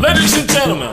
Ladies and gentlemen.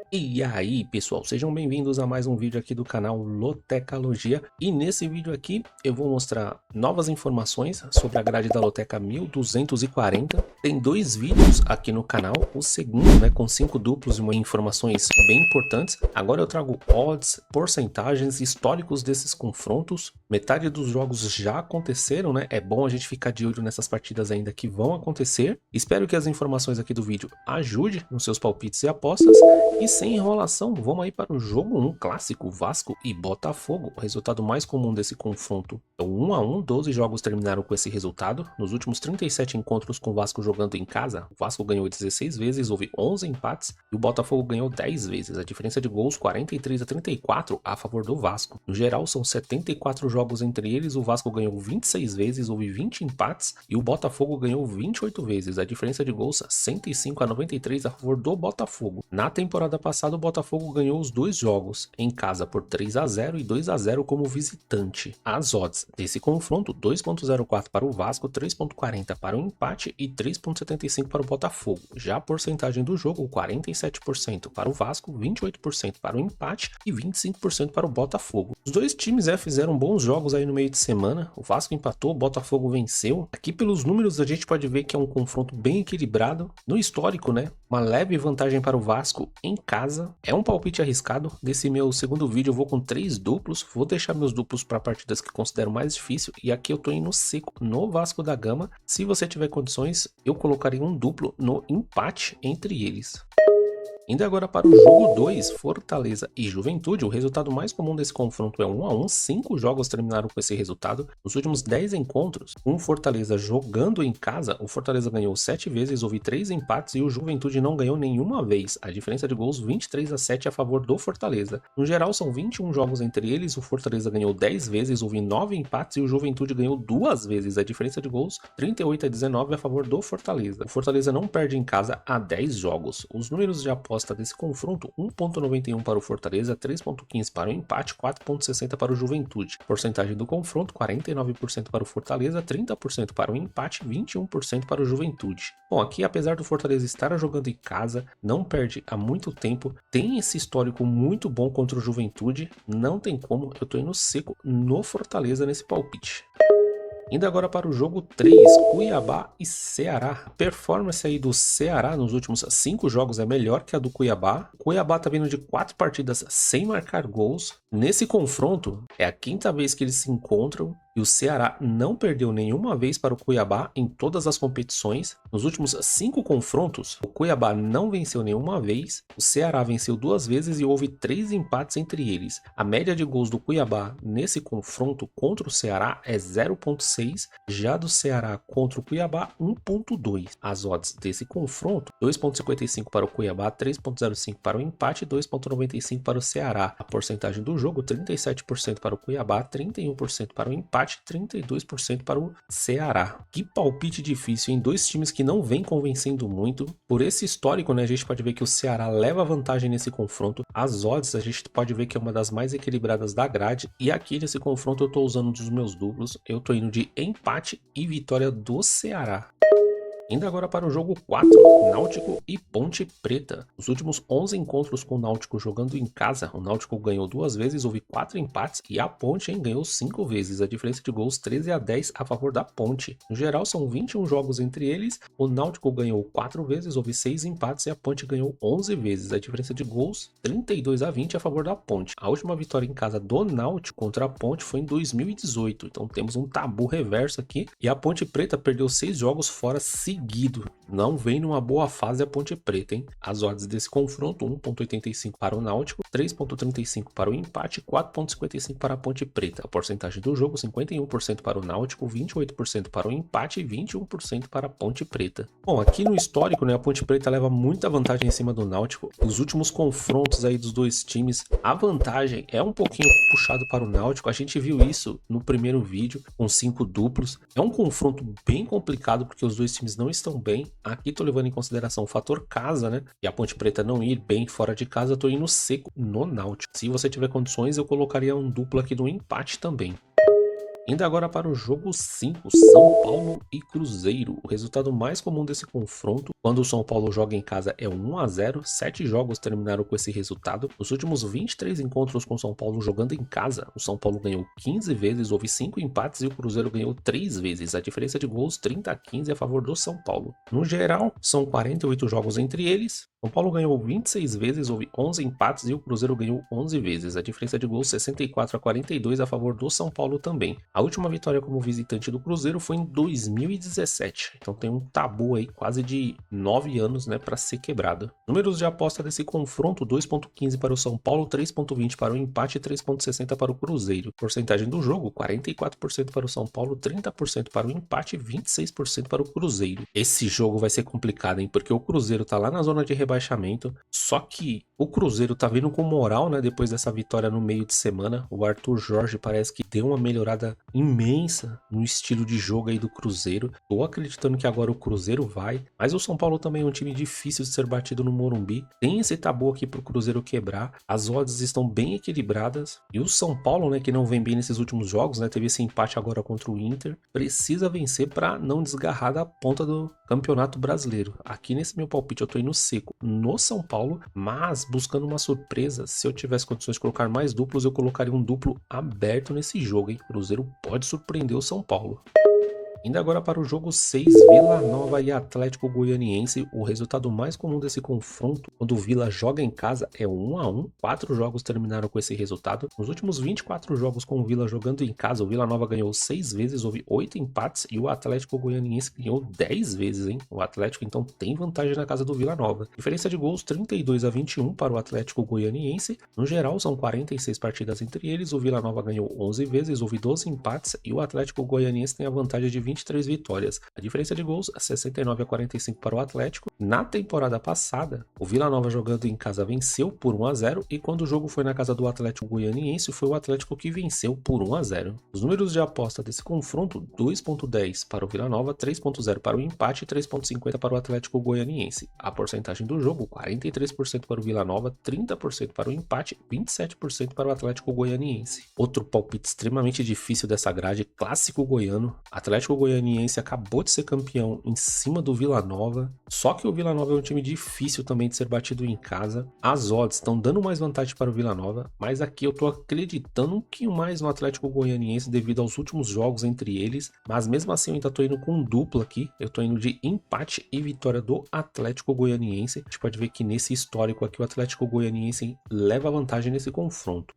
E aí pessoal, sejam bem-vindos a mais um vídeo aqui do canal Lotecalogia. E nesse vídeo aqui eu vou mostrar novas informações sobre a grade da Loteca 1240. Tem dois vídeos aqui no canal, o segundo com 5 duplos e informações bem importantes. Agora eu trago odds, porcentagens, históricos desses confrontos. Metade dos jogos já aconteceram, é bom a gente ficar de olho nessas partidas ainda que vão acontecer. Espero que as informações aqui do vídeo ajudem nos seus palpites e apostas. E sem enrolação, vamos aí para o jogo 1 clássico, Vasco e Botafogo. O resultado mais comum desse confronto é o 1 a 1, 12 jogos terminaram com esse resultado. Nos últimos 37 encontros com o Vasco jogando em casa, o Vasco ganhou 16 vezes, houve 11 empates e o Botafogo ganhou 10 vezes. A diferença de gols 43 a 34 a favor do Vasco. No geral são 74 jogos entre eles, o Vasco ganhou 26 vezes, houve 20 empates e o Botafogo ganhou 28 vezes. A diferença de gols 105 a 93 a favor do Botafogo. Na temporada passada o Botafogo ganhou os dois jogos em casa por 3 a 0 e 2 a 0 como visitante. As odds desse confronto 2.04 para o Vasco, 3.40 para o empate e 3.75 para o Botafogo. Já a porcentagem do jogo 47% para o Vasco, 28% para o empate e 25% para o Botafogo. Os dois times fizeram bons jogos aí no meio de semana. O Vasco empatou, o Botafogo venceu. Aqui pelos números a gente pode ver que é um confronto bem equilibrado. No histórico, uma leve vantagem para o Vasco em casa. É um palpite arriscado. Nesse meu segundo vídeo eu vou com 3 duplos. Vou deixar meus duplos para partidas que considero mais difícil. E aqui eu tô indo seco no Vasco da Gama. Se você tiver condições, eu colocaria um duplo no empate entre eles. Indo agora para o jogo 2, Fortaleza e Juventude, o resultado mais comum desse confronto é 1 a 1, 5 jogos terminaram com esse resultado. Nos últimos 10 encontros, com o Fortaleza jogando em casa, o Fortaleza ganhou 7 vezes, houve 3 empates e o Juventude não ganhou nenhuma vez. A diferença de gols 23 a 7 a favor do Fortaleza. No geral são 21 jogos entre eles, o Fortaleza ganhou 10 vezes, houve 9 empates e o Juventude ganhou 2 vezes. A diferença de gols 38 a 19 a favor do Fortaleza. O Fortaleza não perde em casa há 10 jogos. Os números de aposta desse confronto, 1.91 para o Fortaleza, 3.15 para o empate, 4.60 para o Juventude. Porcentagem do confronto, 49% para o Fortaleza, 30% para o empate, 21% para o Juventude. Bom, aqui apesar do Fortaleza estar jogando em casa, não perde há muito tempo, tem esse histórico muito bom contra o Juventude, não tem como, eu tô indo seco no Fortaleza nesse palpite. Indo agora para o jogo 3, Cuiabá e Ceará. A performance aí do Ceará nos últimos 5 jogos é melhor que a do Cuiabá. O Cuiabá tá vindo de 4 partidas sem marcar gols. Nesse confronto, é a 5ª vez que eles se encontram. E o Ceará não perdeu nenhuma vez para o Cuiabá em todas as competições. Nos últimos 5 confrontos, o Cuiabá não venceu nenhuma vez, o Ceará venceu 2 vezes e houve 3 empates entre eles. A média de gols do Cuiabá nesse confronto contra o Ceará é 0.6, já do Ceará contra o Cuiabá 1.2. As odds desse confronto, 2.55 para o Cuiabá, 3.05 para o empate e 2.95 para o Ceará. A porcentagem do jogo, 37% para o Cuiabá, 31% para o empate, 32% para o Ceará. Que palpite difícil em dois times que não vem convencendo muito. Por esse histórico, a gente pode ver que o Ceará leva vantagem nesse confronto. As odds a gente pode ver que é uma das mais equilibradas da grade. E aqui nesse confronto eu tô usando um dos meus duplos. Eu tô indo de empate e vitória do Ceará. Indo agora para o jogo 4, Náutico e Ponte Preta. Os últimos 11 encontros com o Náutico jogando em casa, o Náutico ganhou 2 vezes, houve 4 empates e a Ponte ganhou 5 vezes. A diferença de gols 13 a 10 a favor da Ponte. No geral são 21 jogos entre eles, o Náutico ganhou 4 vezes, houve 6 empates e a Ponte ganhou 11 vezes. A diferença de gols 32 a 20 a favor da Ponte. A última vitória em casa do Náutico contra a Ponte foi em 2018, então temos um tabu reverso aqui e a Ponte Preta perdeu 6 jogos fora seguido. Não vem numa boa fase a Ponte Preta, hein? As odds desse confronto, 1.85 para o Náutico, 3.35 para o empate, 4.55 para a Ponte Preta. A porcentagem do jogo, 51% para o Náutico, 28% para o empate e 21% para a Ponte Preta. Bom, aqui no histórico, a Ponte Preta leva muita vantagem em cima do Náutico. Os últimos confrontos aí dos dois times, a vantagem é um pouquinho puxado para o Náutico. A gente viu isso no primeiro vídeo, com 5 duplos. É um confronto bem complicado, porque os dois times não estão bem. Aqui tô levando em consideração o fator casa, E a Ponte Preta não ir bem fora de casa, tô indo seco no Náutico. Se você tiver condições, eu colocaria um duplo aqui no empate também. Indo agora para o jogo 5, São Paulo e Cruzeiro. O resultado mais comum desse confronto, quando o São Paulo joga em casa, é 1-0. 7 jogos terminaram com esse resultado. Nos últimos 23 encontros com o São Paulo jogando em casa, o São Paulo ganhou 15 vezes, houve 5 empates e o Cruzeiro ganhou 3 vezes. A diferença de gols 30-15 a favor do São Paulo. No geral, são 48 jogos entre eles. São Paulo ganhou 26 vezes, houve 11 empates e o Cruzeiro ganhou 11 vezes. A diferença de gols 64-42 a favor do São Paulo também. A última vitória como visitante do Cruzeiro foi em 2017. Então tem um tabu aí quase de 9 anos, né, para ser quebrado. Números de aposta desse confronto: 2.15 para o São Paulo, 3.20 para o empate e 3.60 para o Cruzeiro. Porcentagem do jogo: 44% para o São Paulo, 30% para o empate e 26% para o Cruzeiro. Esse jogo vai ser complicado, hein, porque o Cruzeiro tá lá na zona de rebaixamento, só que o Cruzeiro tá vindo com moral, né, depois dessa vitória no meio de semana. O Arthur Jorge parece que deu uma melhorada imensa no estilo de jogo aí do Cruzeiro. Tô acreditando que agora o Cruzeiro vai, mas o São Paulo também é um time difícil de ser batido no Morumbi. Tem esse tabu aqui pro Cruzeiro quebrar. As odds estão bem equilibradas e o São Paulo, né, que não vem bem nesses últimos jogos, né, teve esse empate agora contra o Inter, precisa vencer para não desgarrar da ponta do Campeonato Brasileiro. Aqui nesse meu palpite eu tô indo seco no São Paulo, mas buscando uma surpresa. Se eu tivesse condições de colocar mais duplos, eu colocaria um duplo aberto nesse jogo, hein? Cruzeiro pode surpreender o São Paulo. Indo agora para o jogo 6, Vila Nova e Atlético Goianiense. O resultado mais comum desse confronto, quando o Vila joga em casa, é 1-1. 4 jogos terminaram com esse resultado. Nos últimos 24 jogos com o Vila jogando em casa, o Vila Nova ganhou 6 vezes, houve 8 empates e o Atlético Goianiense ganhou 10 vezes, hein? O Atlético então tem vantagem na casa do Vila Nova. Diferença de gols 32-21 para o Atlético Goianiense. No geral, são 46 partidas entre eles. O Vila Nova ganhou 11 vezes, houve 12 empates e o Atlético Goianiense tem a vantagem de 23 vitórias. A diferença de gols é 69-45 para o Atlético. Na temporada passada, o Vila Nova jogando em casa venceu por 1-0 e quando o jogo foi na casa do Atlético Goianiense, foi o Atlético que venceu por 1-0. Os números de aposta desse confronto: 2.10 para o Vila Nova, 3.0 para o empate e 3.50 para o Atlético Goianiense. A porcentagem do jogo: 43% para o Vila Nova, 30% para o empate, 27% para o Atlético Goianiense. Outro palpite extremamente difícil dessa grade, clássico goiano. Atlético Goianiense acabou de ser campeão em cima do Vila Nova, só que o Vila Nova é um time difícil também de ser batido em casa. As odds estão dando mais vantagem para o Vila Nova, mas aqui eu tô acreditando um pouquinho mais no Atlético Goianiense devido aos últimos jogos entre eles, mas mesmo assim eu ainda tô indo com um duplo aqui. Eu tô indo de empate e vitória do Atlético Goianiense. A gente pode ver que nesse histórico aqui o Atlético Goianiense leva vantagem nesse confronto.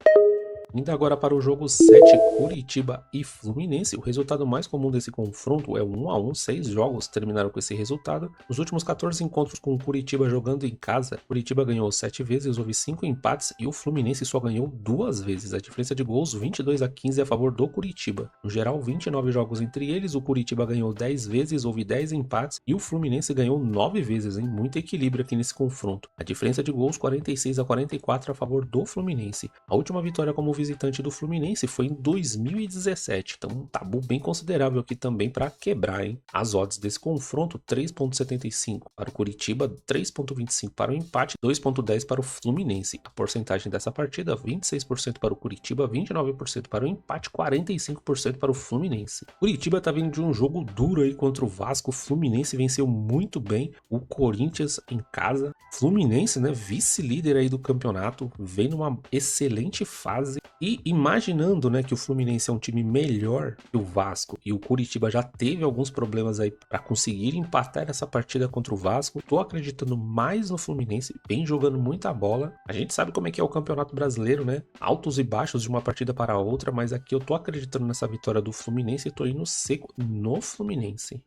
Indo agora para o jogo 7, Curitiba e Fluminense. O resultado mais comum desse confronto é 1-1. 6 jogos terminaram com esse resultado. Nos últimos 14 encontros com o Curitiba jogando em casa, Curitiba ganhou 7 vezes, houve 5 empates e o Fluminense só ganhou 2 vezes. A diferença de gols 22-15 a favor do Curitiba. No geral, 29 jogos entre eles, o Curitiba ganhou 10 vezes, houve 10 empates e o Fluminense ganhou 9 vezes, hein? Muito equilíbrio aqui nesse confronto. A diferença de gols 46-44 a favor do Fluminense. A última vitória como visitante do Fluminense foi em 2017, então um tabu bem considerável aqui também para quebrar, hein? As odds desse confronto: 3.75 para o Curitiba, 3.25 para o empate, 2.10 para o Fluminense. A porcentagem dessa partida: 26% para o Curitiba, 29% para o empate, 45% para o Fluminense. Curitiba tá vindo de um jogo duro aí contra o Vasco. O Fluminense venceu muito bem o Corinthians em casa. Fluminense, né, vice-líder aí do campeonato, vem numa excelente fase. E imaginando, né, que o Fluminense é um time melhor que o Vasco e o Curitiba já teve alguns problemas aí para conseguir empatar essa partida contra o Vasco, tô acreditando mais no Fluminense, vem jogando muita bola. A gente sabe como é que é o Campeonato Brasileiro, né? Altos e baixos de uma partida para outra, mas aqui eu tô acreditando nessa vitória do Fluminense e tô indo seco no Fluminense.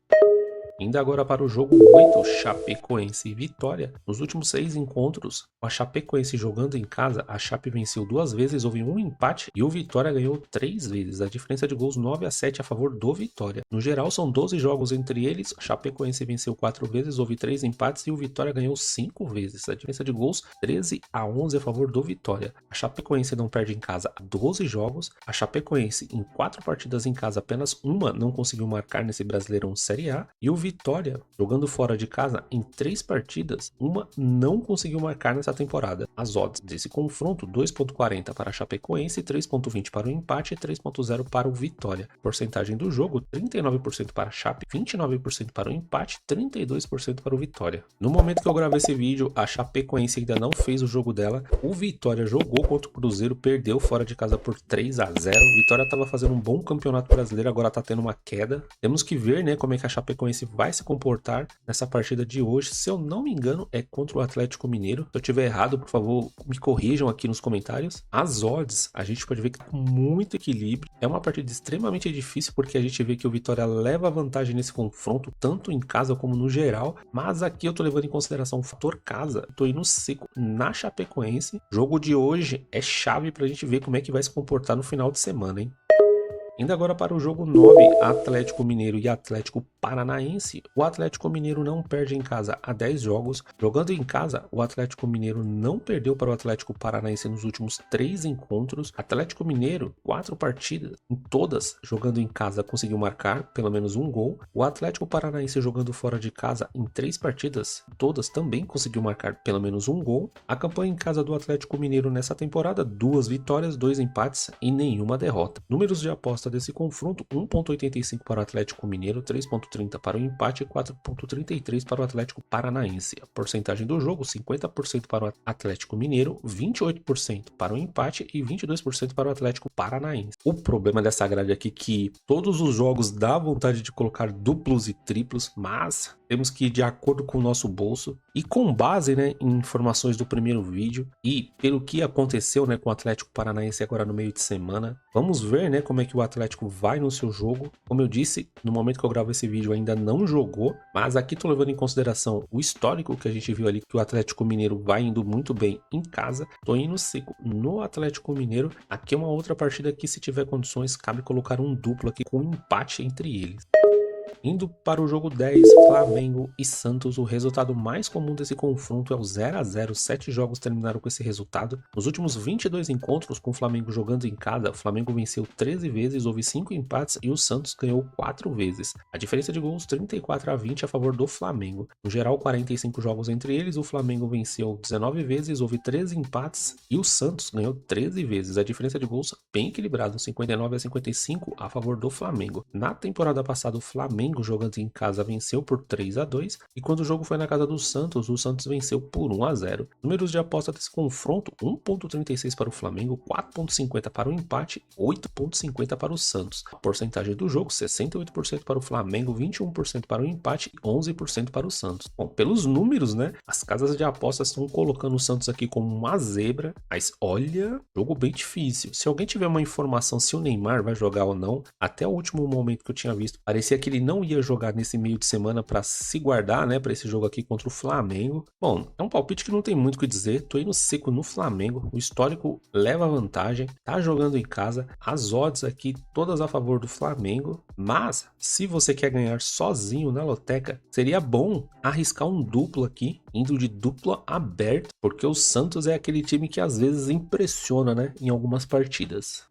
Indo agora para o jogo 8, Chapecoense e Vitória. Nos últimos 6 encontros, a Chapecoense jogando em casa, a Chape venceu 2 vezes, houve um empate e o Vitória ganhou 3 vezes. A diferença de gols 9-7 a favor do Vitória. No geral, são 12 jogos entre eles, a Chapecoense venceu 4 vezes, houve 3 empates e o Vitória ganhou 5 vezes. A diferença de gols 13-11 a favor do Vitória. A Chapecoense não perde em casa há 12 jogos. A Chapecoense, em 4 partidas em casa, apenas uma não conseguiu marcar nesse Brasileirão Série A. E o Vitória, jogando fora de casa em 3 partidas, uma não conseguiu marcar nessa temporada. As odds desse confronto, 2,40 para a Chapecoense, 3,20 para o empate e 3,0 para o Vitória. Porcentagem do jogo, 39% para a Chape, 29% para o empate, 32% para o Vitória. No momento que eu gravo esse vídeo, a Chapecoense ainda não fez o jogo dela. O Vitória jogou contra o Cruzeiro, perdeu fora de casa por 3-0. Vitória estava fazendo um bom campeonato brasileiro, agora está tendo uma queda. Temos que ver, né, como é que a Chapecoense vai se comportar nessa partida de hoje. Se eu não me engano, é contra o Atlético Mineiro. Se eu tiver errado, por favor, me corrijam aqui nos comentários. As odds, a gente pode ver que tá com muito equilíbrio. É uma partida extremamente difícil, porque a gente vê que o Vitória leva vantagem nesse confronto, tanto em casa como no geral. Mas aqui eu tô levando em consideração o fator casa. Eu tô indo seco na Chapecoense. O jogo de hoje é chave pra gente ver como é que vai se comportar no final de semana, hein? Indo agora para o jogo 9, Atlético Mineiro e Atlético Paranaense. O Atlético Mineiro não perde em casa há 10 jogos. Jogando em casa, o Atlético Mineiro não perdeu para o Atlético Paranaense nos últimos 3 encontros. Atlético Mineiro, 4 partidas, em todas jogando em casa, conseguiu marcar pelo menos um gol. O Atlético Paranaense jogando fora de casa em 3 partidas, todas também conseguiu marcar pelo menos um gol. A campanha em casa do Atlético Mineiro nessa temporada, 2 vitórias, 2 empates e nenhuma derrota. Números de aposta desse confronto, 1,85 para o Atlético Mineiro, 3,30 para o empate e 4,33 para o Atlético Paranaense. A porcentagem do jogo, 50% para o Atlético Mineiro, 28% para o empate e 22% para o Atlético Paranaense. O problema dessa grade aqui é que todos os jogos dá vontade de colocar duplos e triplos, mas temos que ir de acordo com o nosso bolso e com base, né, em informações do primeiro vídeo e pelo que aconteceu, né, com o Atlético Paranaense agora no meio de semana. Vamos ver, né, como é que o Atlético vai no seu jogo. Como eu disse, no momento que eu gravo esse vídeo ainda não jogou, mas aqui tô levando em consideração o histórico que a gente viu ali, que o Atlético Mineiro vai indo muito bem em casa. Tô indo seco no Atlético Mineiro. Aqui é uma outra partida que, se tiver condições, cabe colocar um duplo aqui com um empate entre eles. Indo para o jogo 10, Flamengo e Santos, o resultado mais comum desse confronto é o 0-0, 7 jogos terminaram com esse resultado. Nos últimos 22 encontros com o Flamengo jogando em casa, o Flamengo venceu 13 vezes, houve 5 empates e o Santos ganhou 4 vezes. A diferença de gols 34-20 a favor do Flamengo. No geral, 45 jogos entre eles, o Flamengo venceu 19 vezes, houve 13 empates e o Santos ganhou 13 vezes. A diferença de gols bem equilibrado, 59-55 a favor do Flamengo. Na temporada passada, o Flamengo jogando em casa venceu por 3-2 e quando o jogo foi na casa do Santos, o Santos venceu por 1-0. Números de aposta desse confronto, 1,36 para o Flamengo, 4,50 para o empate, 8,50 para o Santos. A porcentagem do jogo, 68% para o Flamengo, 21% para o empate e 11% para o Santos. Bom, pelos números, né, as casas de apostas estão colocando o Santos aqui como uma zebra, mas olha, jogo bem difícil. Se alguém tiver uma informação se o Neymar vai jogar ou não, até o último momento que eu tinha visto, parecia que ele não ia jogar nesse meio de semana para se guardar, né, para esse jogo aqui contra o Flamengo. Bom, é um palpite que não tem muito o que dizer. Tô indo seco no Flamengo. O histórico leva vantagem. Tá jogando em casa. As odds aqui todas a favor do Flamengo. Mas se você quer ganhar sozinho na loteca, seria bom arriscar um duplo aqui, indo de duplo aberto, porque o Santos é aquele time que às vezes impressiona, né, em algumas partidas.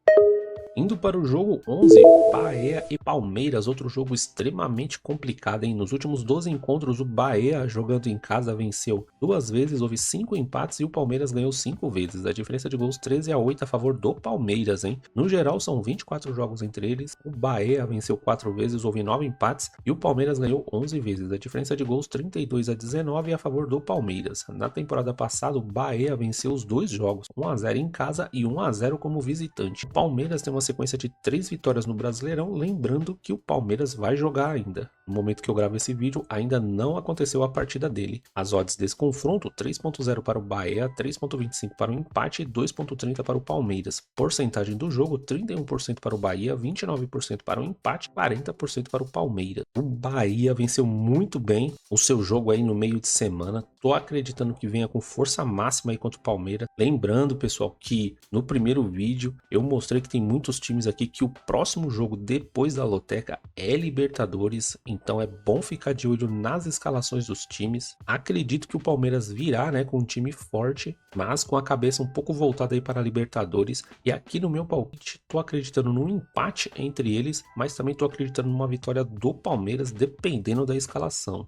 Indo para o jogo 11, Bahia e Palmeiras, outro jogo extremamente complicado, hein? Nos últimos 12 encontros, o Bahia, jogando em casa, venceu 2 vezes, houve 5 empates e o Palmeiras ganhou 5 vezes. A diferença de gols 13-8 a favor do Palmeiras, hein? No geral, são 24 jogos entre eles, o Bahia venceu 4 vezes, houve 9 empates e o Palmeiras ganhou 11 vezes. A diferença de gols 32-19 a favor do Palmeiras. Na temporada passada, o Bahia venceu os 2 jogos, 1-0 em casa e 1-0 como visitante. O Palmeiras tem uma sequência de 3 vitórias no Brasileirão, lembrando que o Palmeiras vai jogar ainda. No momento que eu gravo esse vídeo, ainda não aconteceu a partida dele. As odds desse confronto, 3,0 para o Bahia, 3,25 para o empate e 2,30 para o Palmeiras. Porcentagem do jogo, 31% para o Bahia, 29% para o empate, 40% para o Palmeiras. O Bahia venceu muito bem o seu jogo aí no meio de semana. Tô acreditando que venha com força máxima aí contra o Palmeiras. Lembrando, pessoal, que no primeiro vídeo eu mostrei que tem muitos times aqui que o próximo jogo depois da loteca é Libertadores. Então é bom ficar de olho nas escalações dos times. Acredito que o Palmeiras virá, né, com um time forte, mas com a cabeça um pouco voltada aí para a Libertadores. E aqui no meu palpite, tô acreditando num empate entre eles, mas também tô acreditando numa vitória do Palmeiras, dependendo da escalação.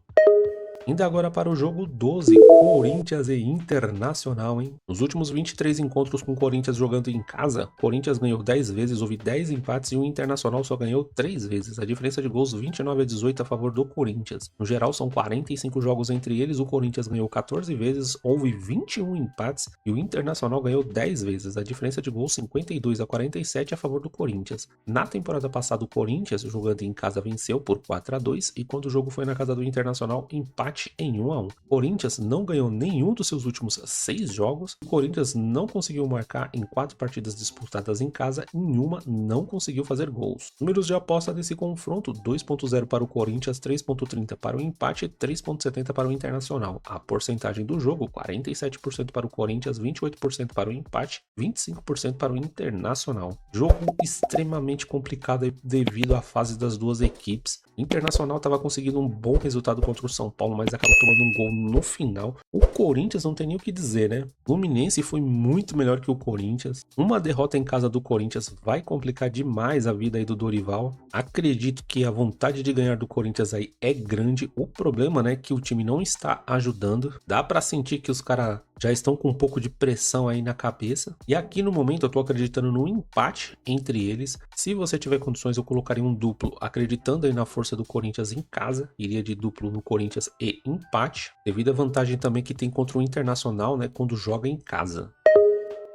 Indo agora para o jogo 12, Corinthians e Internacional, hein? Nos últimos 23 encontros com o Corinthians jogando em casa, Corinthians ganhou 10 vezes, houve 10 empates e o Internacional só ganhou 3 vezes. A diferença de gols 29-18 a favor do Corinthians. No geral, são 45 jogos entre eles, o Corinthians ganhou 14 vezes, houve 21 empates e o Internacional ganhou 10 vezes. A diferença de gols 52-47 a favor do Corinthians. Na temporada passada, o Corinthians, jogando em casa, venceu por 4-2 e quando o jogo foi na casa do Internacional, empate em 1-1. Corinthians não ganhou nenhum dos seus últimos 6 jogos. O Corinthians não conseguiu marcar em 4 partidas disputadas em casa, em uma não conseguiu fazer gols. Números de aposta desse confronto: 2.0 para o Corinthians, 3.30 para o empate e 3.70 para o Internacional. A porcentagem do jogo: 47% para o Corinthians, 28% para o empate, 25% para o Internacional. Jogo extremamente complicado devido à fase das duas equipes. O Internacional estava conseguindo um bom resultado contra o São Paulo, mas acabou tomando um gol no final. O Corinthians não tem nem o que dizer, né? O Fluminense foi muito melhor que o Corinthians. Uma derrota em casa do Corinthians vai complicar demais a vida aí do Dorival. Acredito que a vontade de ganhar do Corinthians aí é grande. O problema, né, é que o time não está ajudando. Dá pra sentir que os caras já estão com um pouco de pressão aí na cabeça. E aqui no momento eu tô acreditando no empate entre eles. Se você tiver condições, eu colocaria um duplo, acreditando aí na força do Corinthians em casa. Iria de duplo no Corinthians e empate, devido à vantagem também que tem contra o Internacional, né, quando joga em casa.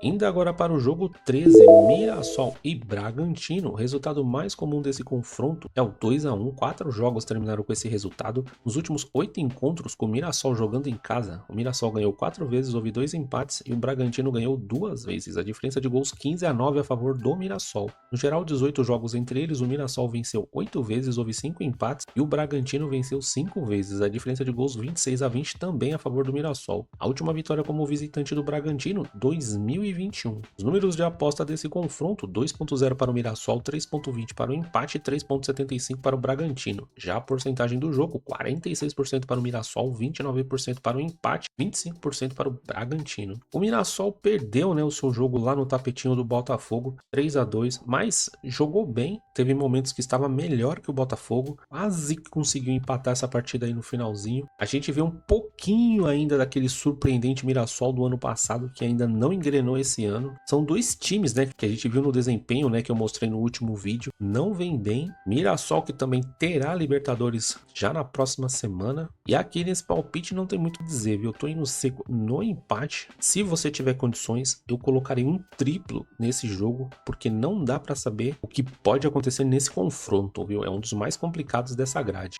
Indo agora para o jogo 13, Mirassol e Bragantino. O resultado mais comum desse confronto é o 2-1. 4 jogos terminaram com esse resultado. Nos últimos 8 encontros com o Mirassol jogando em casa, o Mirassol ganhou 4 vezes, houve 2 empates e o Bragantino ganhou 2 vezes. A diferença de gols 15-9 a favor do Mirassol. No geral, 18 jogos entre eles, o Mirassol venceu 8 vezes, houve 5 empates e o Bragantino venceu 5 vezes. A diferença de gols 26-20 também a favor do Mirassol. A última vitória como visitante do Bragantino, 2021. Os números de aposta desse confronto: 2.0 para o Mirassol, 3.20 para o empate e 3.75 para o Bragantino. Já a porcentagem do jogo: 46% para o Mirassol, 29% para o empate, 25% para o Bragantino. O Mirassol perdeu, né, o seu jogo lá no tapetinho do Botafogo, 3-2, mas jogou bem, teve momentos que estava melhor que o Botafogo, quase conseguiu empatar essa partida aí no finalzinho. A gente vê um pouquinho ainda daquele surpreendente Mirassol do ano passado, que ainda não engrenou esse ano. São dois times, né, que a gente viu no desempenho, né, que eu mostrei no último vídeo, não vem bem. Mirassol que também terá Libertadores já na próxima semana. E aqui nesse palpite não tem muito o que dizer, viu? Eu tô indo seco no empate. Se você tiver condições, eu colocarei um triplo nesse jogo, porque não dá para saber o que pode acontecer nesse confronto, viu? É um dos mais complicados dessa grade.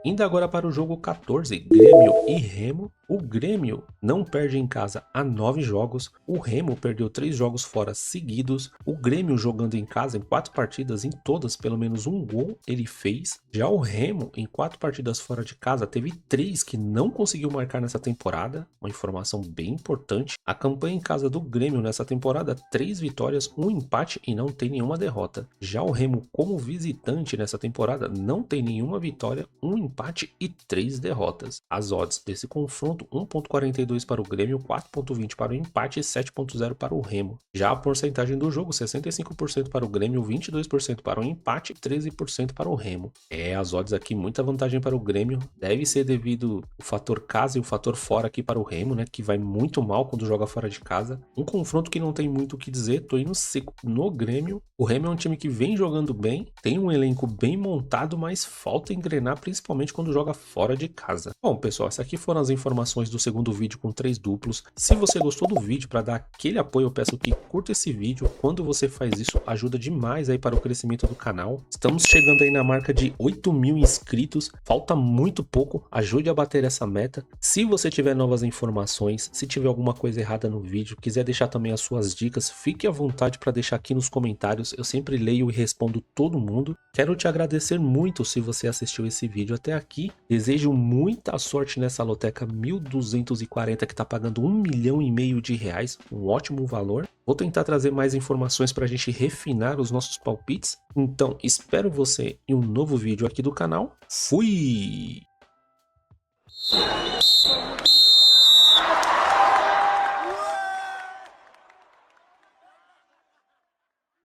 Indo agora para o jogo 14, Grêmio e Remo. O Grêmio não perde em casa há 9 jogos, o Remo perdeu 3 jogos fora seguidos. O Grêmio jogando em casa em 4 partidas, em todas pelo menos um gol ele fez. Já o Remo em 4 partidas fora de casa teve 3 que não conseguiu marcar nessa temporada, uma informação bem importante. A campanha em casa do Grêmio nessa temporada: 3 vitórias, 1 empate e não tem nenhuma derrota. Já o Remo como visitante nessa temporada não tem nenhuma vitória, 1 empate e 3 derrotas. As odds desse confronto: 1.42 para o Grêmio, 4.20 para o empate e 7.0 para o Remo. Já a porcentagem do jogo: 65% para o Grêmio, 22% para o empate e 13% para o Remo. As odds aqui, muita vantagem para o Grêmio. Deve ser devido o fator casa e o fator fora aqui para o Remo, né, que vai muito mal quando joga fora de casa. Um confronto que não tem muito o que dizer, tô indo seco no Grêmio. O Remo é um time que vem jogando bem, tem um elenco bem montado, mas falta engrenar principalmente quando joga fora de casa. Bom, pessoal, essas aqui foram as informações do segundo vídeo com 3 duplos. Se você gostou do vídeo, para dar aquele apoio, eu peço que curta esse vídeo. Quando você faz isso, ajuda demais aí para o crescimento do canal. Estamos chegando aí na marca de 8.000 inscritos, falta muito pouco, ajude a bater essa meta. Se você tiver novas informações, se tiver alguma coisa errada no vídeo, quiser deixar também as suas dicas, fique à vontade para deixar aqui nos comentários, eu sempre leio e respondo todo mundo. Quero te agradecer muito se você assistiu esse vídeo até aqui, desejo muita sorte nessa loteca 1000 1240 que está pagando R$1,5 milhão de reais, um ótimo valor. Vou tentar trazer mais informações para a gente refinar os nossos palpites. Então espero você em um novo vídeo aqui do canal. Fui!